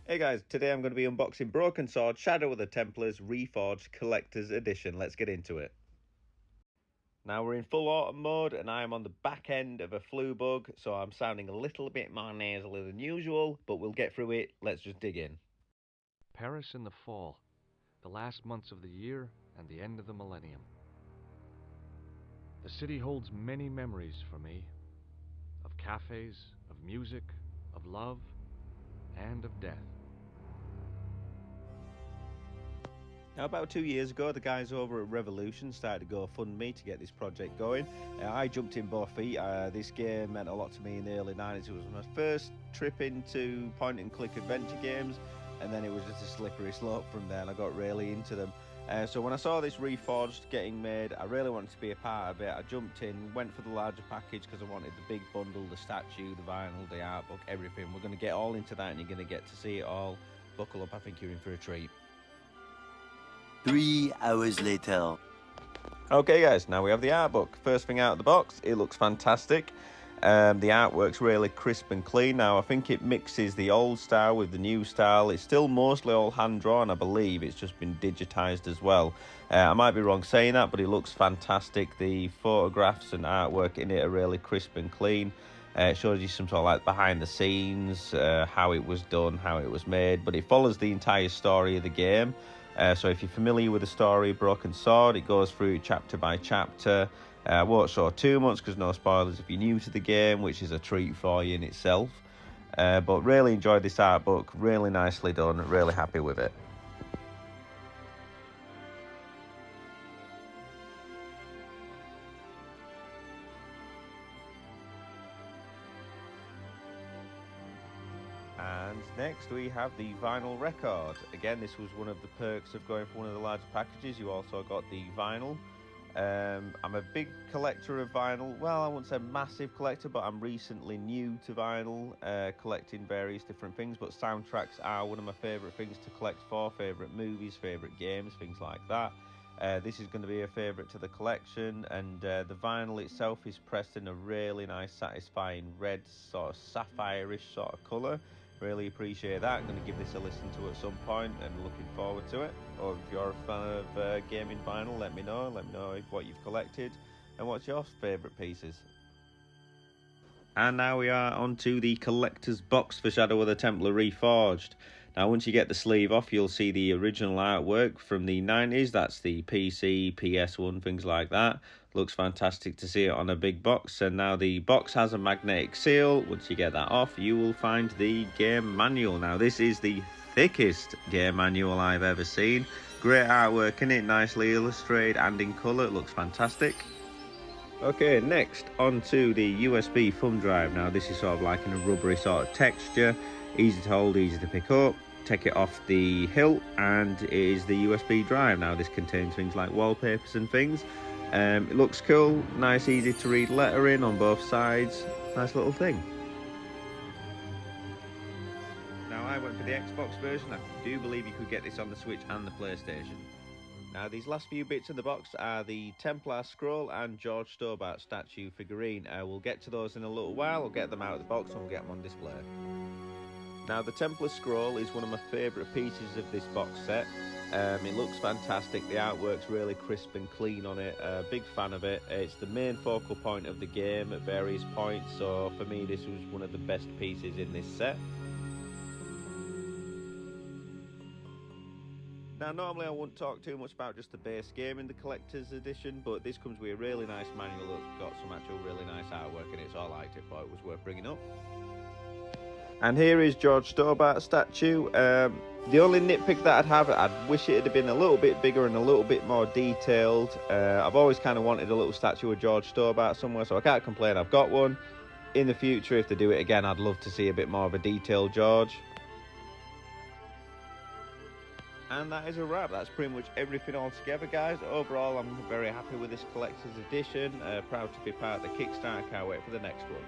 Hey guys, today I'm going to be unboxing Broken Sword Shadow of the Templars Reforged Collector's Edition. Let's get into it. Now we're in full autumn mode and I am on the back end of a flu bug, so I'm sounding a little bit more nasally than usual, but we'll get through it. Let's just dig in. Paris in the fall, the last months of the year and the end of the millennium. The city holds many memories for me, of cafes, of music, of love, and of death. Now, about 2 years ago, the guys over at Revolution started to GoFundMe to get this project going. I jumped in both feet. This game meant a lot to me in the early 90s. It was my first trip into point-and-click adventure games, and then it was just a slippery slope from there, and I got really into them. So when I saw this Reforged getting made, I really wanted to be a part of it. I jumped in, went for the larger package because I wanted the big bundle, the statue, the vinyl, the art book, everything. We're going to get all into that, and you're going to get to see it all. Buckle up, I think you're in for a treat. 3 hours later. Okay guys, now we have the art book. First thing out of the box, it looks fantastic. The artwork's really crisp and clean. Now I think it mixes the old style with the new style. It's still mostly all hand-drawn, I believe. It's just been digitized as well. I might be wrong saying that, but it looks fantastic. The photographs and artwork in it are really crisp and clean. It shows you some sort of like behind the scenes, how it was done, how it was made, but it follows the entire story of the game. So if you're familiar with the story of Broken Sword, it goes through chapter by chapter. I won't show too much because no spoilers if you're new to the game, which is a treat for you in itself. But really enjoyed this art book, really nicely done, really happy with it. And next we have the vinyl record. Again, this was one of the perks of going for one of the larger packages. You also got the vinyl. I'm a big collector of vinyl. Well, I wouldn't say massive collector, but I'm recently new to vinyl, collecting various different things. But soundtracks are one of my favourite things to collect for, favourite movies, favourite games, things like that. This is going to be a favourite to the collection, and the vinyl itself is pressed in a really nice, satisfying red, sort of sapphire-ish sort of colour. Really appreciate that. I'm going to give this a listen to at some point and looking forward to it. Or if you're a fan of gaming vinyl, let me know. Let me know what you've collected and what's your favourite pieces. And now we are onto the collector's box for Shadow of the Templar Reforged. Now once you get the sleeve off, you'll see the original artwork from the 90s. That's the PC, PS1, things like that. Looks fantastic to see it on a big box. And now the box has a magnetic seal. Once you get that off, you will find the game manual. Now this is the thickest game manual I've ever seen. Great artwork in it, nicely illustrated and in colour. It looks fantastic. Okay, next onto the USB thumb drive. Now this is sort of like in a rubbery sort of texture, easy to hold, easy to pick up. Take it off the hilt and it is the USB drive. Now this contains things like wallpapers and things. It looks cool, nice easy to read lettering on both sides, nice little thing. Now I went for the Xbox version. I do believe you could get this on the Switch and the PlayStation. Now these last few bits in the box are the Templar scroll and George Stobart statue figurine. We'll get to those in a little while. We'll get them out of the box and we'll get them on display. Now the Templar scroll is one of my favourite pieces of this box set. It looks fantastic, the artwork's really crisp and clean on it, big fan of it. It's the main focal point of the game at various points, so for me this was one of the best pieces in this set. Now normally I wouldn't talk too much about just the base game in the collector's edition, but this comes with a really nice manual that's got some actual really nice artwork in it, so I liked it, thought it was worth bringing up. And here is George Stobart's statue. The only nitpick that I'd have, I'd wish it had been a little bit bigger and a little bit more detailed. I've always kind of wanted a little statue of George Stobart somewhere, so I can't complain, I've got one. In the future, if they do it again, I'd love to see a bit more of a detailed George. And that is a wrap. That's pretty much everything all together, guys. Overall, I'm very happy with this collector's edition. Proud to be part of the Kickstarter. Can't wait for the next one.